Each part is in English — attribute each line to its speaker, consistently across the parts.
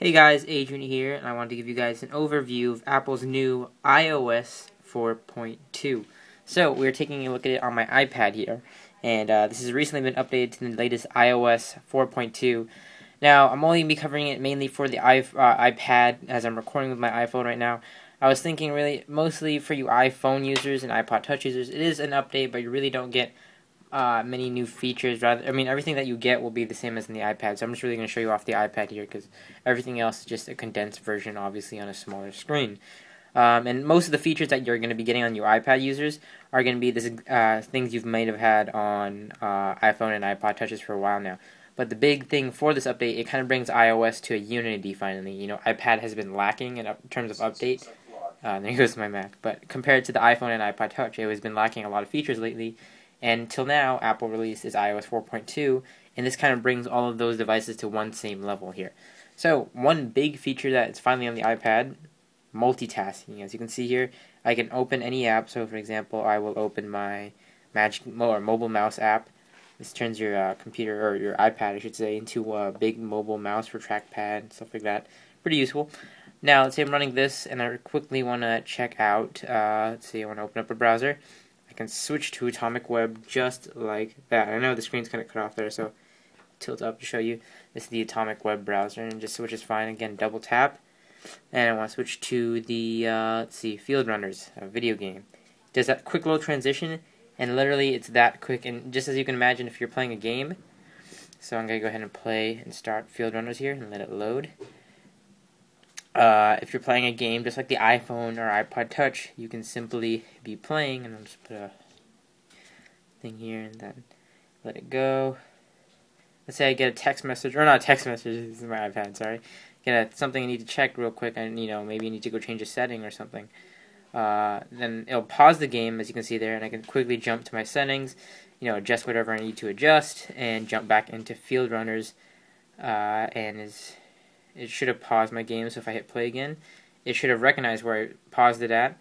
Speaker 1: Hey guys, Adrian here, and I wanted to give you guys an overview of Apple's new iOS 4.2. So, we're taking a look at it on my iPad here, and this has recently been updated to the latest iOS 4.2. Now, I'm only going to be covering it mainly for the iPad, as I'm recording with my iPhone right now. I was thinking really, mostly for you iPhone users and iPod Touch users, it is an update, but you really don't get many new features. Everything that you get will be the same as in the iPad. So I'm just really going to show you off the iPad here because everything else is just a condensed version, obviously on a smaller screen. And most of the features that you're going to be getting on your iPad users are going to be things you might have had on iPhone and iPod Touches for a while now. But the big thing for this update, it kind of brings iOS to a unity finally. You know, iPad has been lacking in terms of update. There goes my Mac. But compared to the iPhone and iPod Touch, it has been lacking a lot of features lately. And until now, Apple released its iOS 4.2, and this kind of brings all of those devices to one same level here. So, one big feature that is finally on the iPad, multitasking. As you can see here, I can open any app. So, for example, I will open my mobile mouse app. This turns your computer, or your iPad, I should say, into a big mobile mouse for trackpad and stuff like that. Pretty useful. Now, let's say I'm running this, and I quickly want to check out, let's see, I want to open up a browser. I can switch to Atomic Web just like that. I know the screen's kind of cut off there, so tilt up to show you. This is the Atomic Web browser, and just switch is fine. Again, double tap, and I want to switch to the let's see, Field Runners, a video game. It does that quick little transition, and literally it's that quick. And just as you can imagine, if you're playing a game, so I'm gonna go ahead and play and start Field Runners here and let it load. If you're playing a game just like the iPhone or iPod Touch, you can simply be playing, and I'll just put a thing here and then let it go. Let's say I get a text message, or not a text message, this is my iPad, sorry. Get something I need to check real quick, and maybe you need to go change a setting or something. Then it'll pause the game, as you can see there, and I can quickly jump to my settings, adjust whatever I need to adjust, and jump back into Field Runners, it should have paused my game, so if I hit play again, it should have recognized where I paused it at,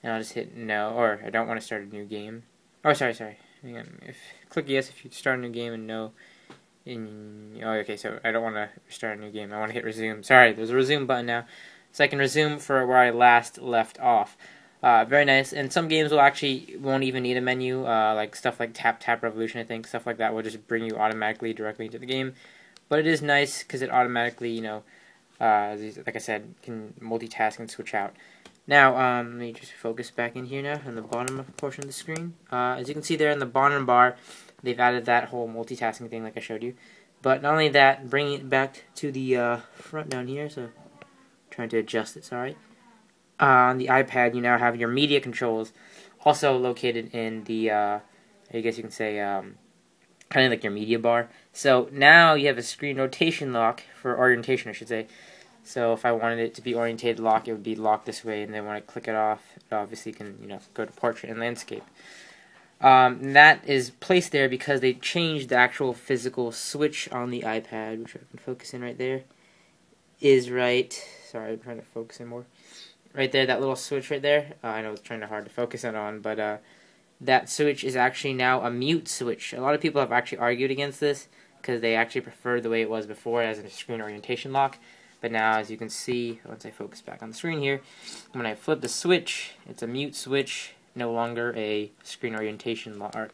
Speaker 1: and I'll just hit no, or I don't want to start a new game. Oh, sorry. Hang on. Click yes if you start a new game, and no. Okay, so I don't want to start a new game. I want to hit resume. Sorry, there's a resume button now, so I can resume for where I last left off. Very nice, and some games won't even need a menu, like stuff like Tap Revolution, I think. Stuff like that will just bring you automatically directly into the game. But it is nice because it automatically, like I said, can multitask and switch out. Now, let me just focus back in here now on the bottom portion of the screen. As you can see there in the bottom bar, they've added that whole multitasking thing like I showed you. But not only that, bringing it back to the front down here, so trying to adjust it, sorry. On the iPad, you now have your media controls also located in the, I guess you can say, kind of like your media bar. So now you have a screen rotation lock for orientation, I should say. So if I wanted it to be orientated lock, it would be locked this way, and then when I click it off, it obviously can, go to portrait and landscape. And that is placed there because they changed the actual physical switch on the iPad, which I can focus in right there. Is right. Sorry, I'm trying to focus in more. Right there, that little switch right there. I know it's kind of hard to focus it on, but that switch is actually now a mute switch. A lot of people have actually argued against this because they actually prefer the way it was before as a screen orientation lock. But now, as you can see, once I focus back on the screen here, when I flip the switch, it's a mute switch, no longer a screen orientation lock.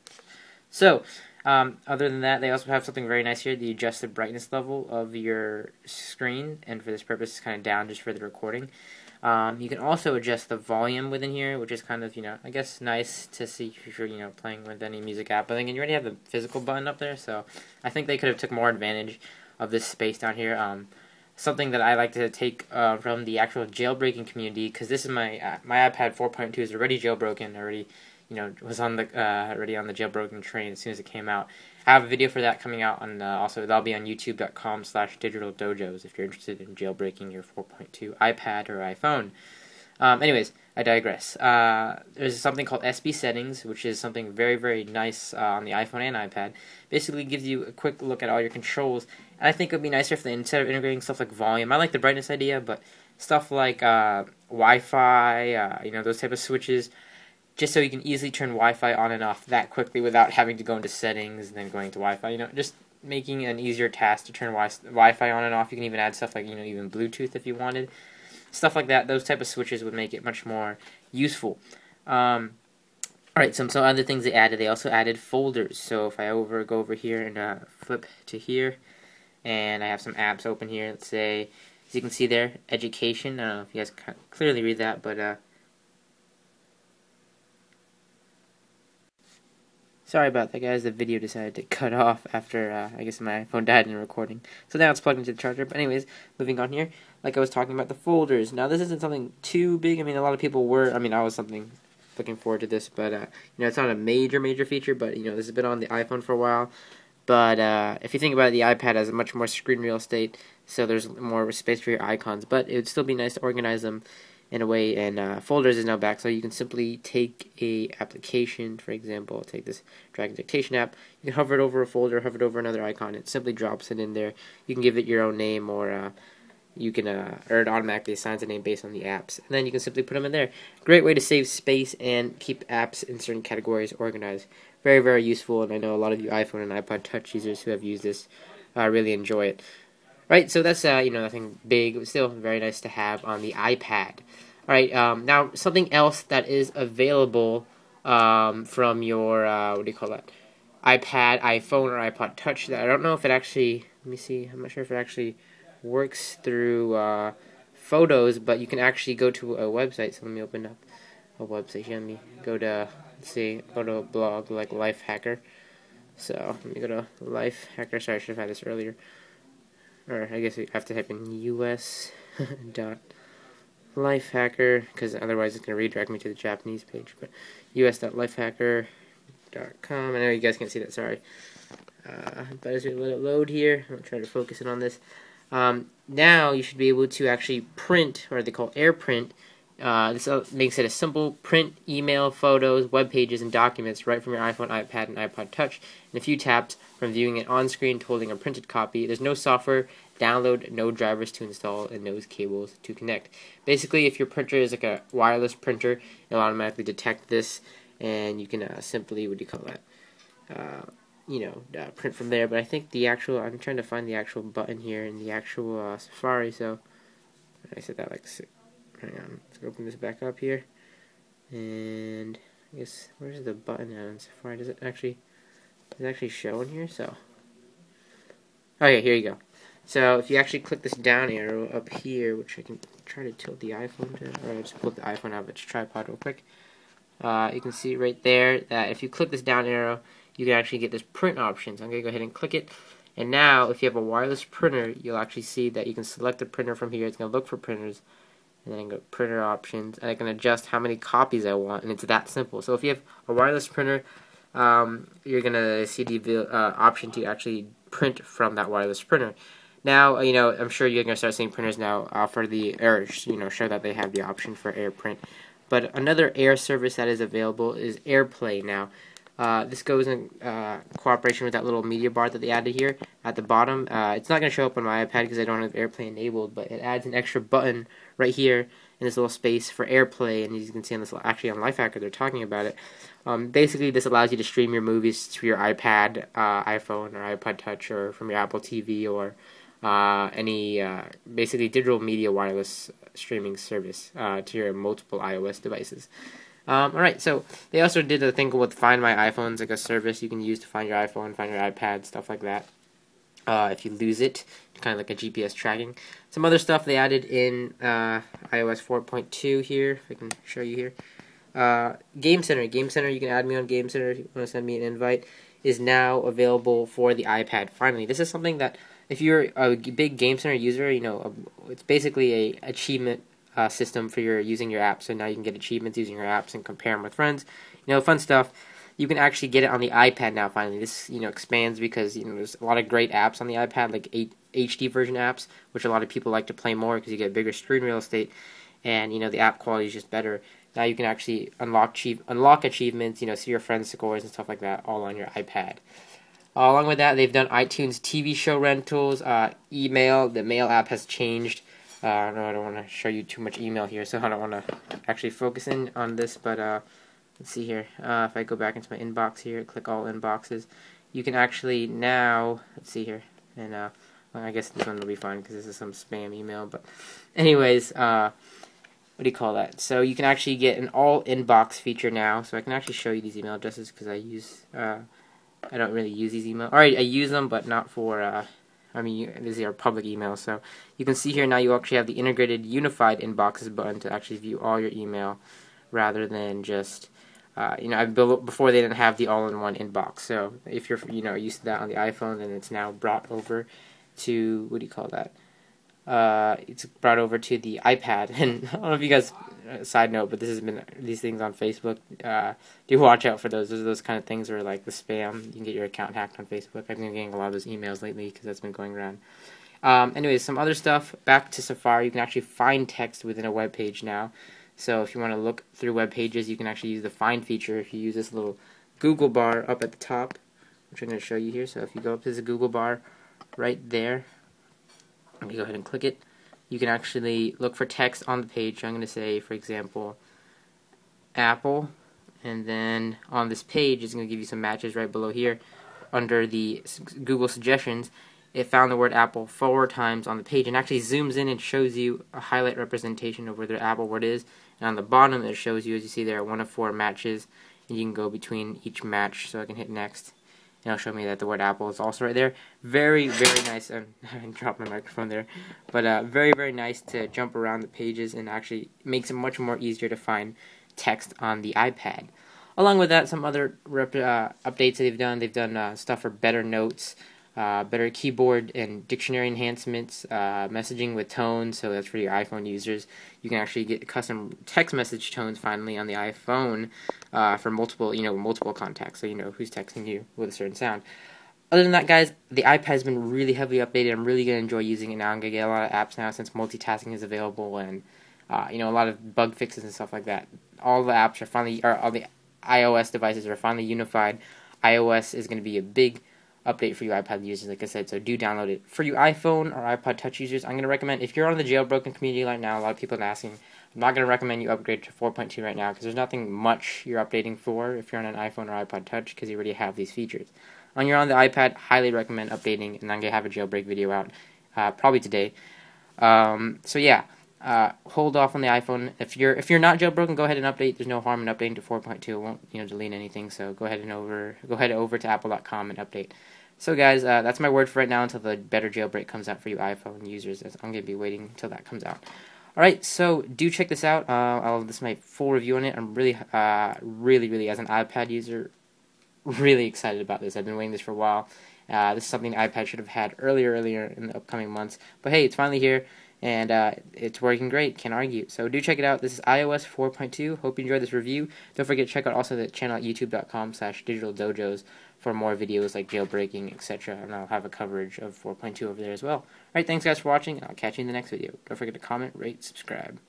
Speaker 1: So, other than that, they also have something very nice here, the adjusted brightness level of your screen, and for this purpose, it's kind of down just for the recording. You can also adjust the volume within here, which is kind of, I guess nice to see if you're, playing with any music app. But then you already have the physical button up there, so I think they could have took more advantage of this space down here. Something that I like to take from the actual jailbreaking community, because this is my iPad 4.2 is already jailbroken, already was on the already on the jailbroken train as soon as it came out. I have a video for that coming out on also that'll be on youtube.com/digitaldojos if you're interested in jailbreaking your 4.2 iPad or iPhone. Anyways, I digress. There's something called SB settings, which is something very, very nice on the iPhone and iPad. Basically gives you a quick look at all your controls. And I think it would be nicer if they, instead of integrating stuff like volume, I like the brightness idea, but stuff like Wi-Fi, those type of switches, just so you can easily turn Wi-Fi on and off that quickly without having to go into settings and then going to Wi-Fi. Just making an easier task to turn Wi-Fi on and off. You can even add stuff like, even Bluetooth if you wanted. Stuff like that. Those type of switches would make it much more useful. Alright, some other things they added. They also added folders. So if I go over here and flip to here, and I have some apps open here. Let's say, as you can see there, education. I don't know if you guys can clearly read that, but sorry about that, guys. The video decided to cut off after, I guess my phone died in recording. So now it's plugged into the charger. But anyways, moving on here. Like I was talking about the folders. Now this isn't something too big. I mean, a lot of people were. I mean, I was looking forward to this. But, it's not a major feature. But, this has been on the iPhone for a while. But if you think about it, the iPad has much more screen real estate. So there's more space for your icons. But it would still be nice to organize them in a way, and folders is now back, so you can simply take a application, for example, take this drag and dictation app, you can hover it over a folder, hover it over another icon, it simply drops it in there. You can give it your own name, or you can, or it automatically assigns a name based on the apps, and then you can simply put them in there. Great way to save space and keep apps in certain categories organized. Very useful, and I know a lot of you iPhone and iPod Touch users who have used this really enjoy it. Right, so that's, nothing big, but still very nice to have on the iPad. Alright, now something else that is available from your, iPad, iPhone, or iPod Touch that I don't know if it actually, let me see, I'm not sure if it actually works through Photos, but you can actually go to a website. So let me open up a website here. Let me go to, go to a blog like Lifehacker. So let me go to Lifehacker. Sorry, I should have had this earlier. Or I guess you have to type in us.lifehacker, because otherwise it's going to redirect me to the Japanese page. But us.lifehacker.com. I know you guys can't see that, sorry. But as we let it load here, I'm going to try to focus in on this. Now you should be able to actually print, or they call AirPrint. This makes it a simple print, email, photos, web pages, and documents right from your iPhone, iPad, and iPod Touch in a few taps from viewing it on screen to holding a printed copy. There's no software download, no drivers to install, and no cables to connect. Basically, if your printer is like a wireless printer, it'll automatically detect this, and you can simply, print from there. But I think I'm trying to find the actual button here in the actual Safari, so I said that like, hang on, let's open this back up here, and I guess, where's the button at on Safari? Does it actually show in here? So, okay, here you go. So if you actually click this down arrow up here, which I can try to tilt the iPhone to, or I'll just pull the iPhone out of its tripod real quick, you can see right there that if you click this down arrow, you can actually get this print option. So I'm going to go ahead and click it. And now, if you have a wireless printer, you'll actually see that you can select the printer from here. It's going to look for printers, and then I can go printer options, and I can adjust how many copies I want, and it's that simple. So if you have a wireless printer, you're going to see the option to actually print from that wireless printer. Now, I'm sure you're going to start seeing printers now offer show that they have the option for AirPrint. But another Air service that is available is AirPlay now. This goes in cooperation with that little media bar that they added here at the bottom. It's not going to show up on my iPad because I don't have AirPlay enabled, but it adds an extra button right here in this little space for AirPlay, and as you can see on this, actually on Lifehacker, they're talking about it. Basically, this allows you to stream your movies to your iPad, iPhone, or iPod Touch, or from your Apple TV, or any basically digital media wireless streaming service to your multiple iOS devices. Alright, so they also did a thing with Find My iPhones, like a service you can use to find your iPhone, find your iPad, stuff like that. If you lose it, kind of like a GPS tracking. Some other stuff they added in iOS 4.2 here, if I can show you here. Game Center, you can add me on Game Center if you want to send me an invite, is now available for the iPad. Finally, this is something that if you're a big Game Center user, it's basically a achievement system for using your app. So now you can get achievements using your apps and compare them with friends. Fun stuff. You can actually get it on the iPad now. Finally, this expands because there's a lot of great apps on the iPad, like HD version apps, which a lot of people like to play more because you get bigger screen real estate, and the app quality is just better. Now you can actually unlock achievements, see your friends' scores and stuff like that, all on your iPad. Along with that, they've done iTunes TV show rentals, email. The mail app has changed. No, I don't want to show you too much email here, so I don't want to actually focus in on this, but let's see here. If I go back into my inbox here, click all inboxes, you can actually now, let's see here, and well, I guess this one will be fun because this is some spam email, but anyways, what do you call that? So you can actually get an all inbox feature now, so I can actually show you these email addresses because I don't really use these emails. Alright, I use them, but not for, these are public emails, so you can see here now you actually have the integrated unified inboxes button to actually view all your email rather than just, before they didn't have the all-in-one inbox. So if you're, used to that on the iPhone, then it's now brought over to, what do you call that? It's brought over to the iPad, and I don't know if you guys, side note, but this has been these things on Facebook. Do watch out for those. Those are those kind of things where like the spam. You can get your account hacked on Facebook. I've been getting a lot of those emails lately because that's been going around. Anyways, some other stuff. Back to Safari, you can actually find text within a web page now. So if you want to look through web pages, you can actually use the find feature if you use this little Google bar up at the top, which I'm going to show you here. So if you go up to the Google bar right there, let me go ahead and click it. You can actually look for text on the page. So I'm going to say, for example, Apple, and then on this page it's going to give you some matches right below here. Under the Google suggestions, it found the word Apple 4 times on the page and actually zooms in and shows you a highlight representation of where the Apple word is. And on the bottom it shows you, as you see there, 1 of 4 matches, and you can go between each match. So I can hit next, and it'll show me that the word Apple is also right there. Very, very nice. I dropped my microphone there. But very, very nice to jump around the pages, and actually makes it much more easier to find text on the iPad. Along with that, some other updates that they've done. They've done stuff for better notes, better keyboard and dictionary enhancements, messaging with tones, so that's for your iPhone users. You can actually get custom text message tones finally on the iPhone for multiple contacts, so you know who's texting you with a certain sound. Other than that, guys, the iPad has been really heavily updated. I'm really going to enjoy using it now. I'm going to get a lot of apps now since multitasking is available, and a lot of bug fixes and stuff like that. All the apps are finally, all the iOS devices are finally unified. iOS is going to be a big update for you iPad users, like I said, so do download it. For you iPhone or iPod Touch users, I'm going to recommend, if you're on the jailbroken community right now, a lot of people are asking, I'm not going to recommend you upgrade to 4.2 right now, because there's nothing much you're updating for if you're on an iPhone or iPod Touch, because you already have these features. When you're on the iPad, highly recommend updating, and I'm going to have a jailbreak video out, probably today. So yeah, hold off on the iPhone. If you're not jailbroken, go ahead and update. There's no harm in updating to 4.2. It won't delete anything, so go ahead over to apple.com and update. So guys, that's my word for right now until the better jailbreak comes out for you iPhone users. I'm going to be waiting until that comes out. Alright, so do check this out. This is my full review on it. I'm really, as an iPad user, really excited about this. I've been waiting this for a while. This is something the iPad should have had earlier in the upcoming months. But hey, it's finally here, and it's working great. Can't argue. So do check it out. This is iOS 4.2. Hope you enjoyed this review. Don't forget to check out also the channel at youtube.com/digitaldojos for more videos like jailbreaking, etc. And I'll have a coverage of 4.2 over there as well. Alright, thanks guys for watching. I'll catch you in the next video. Don't forget to comment, rate, subscribe.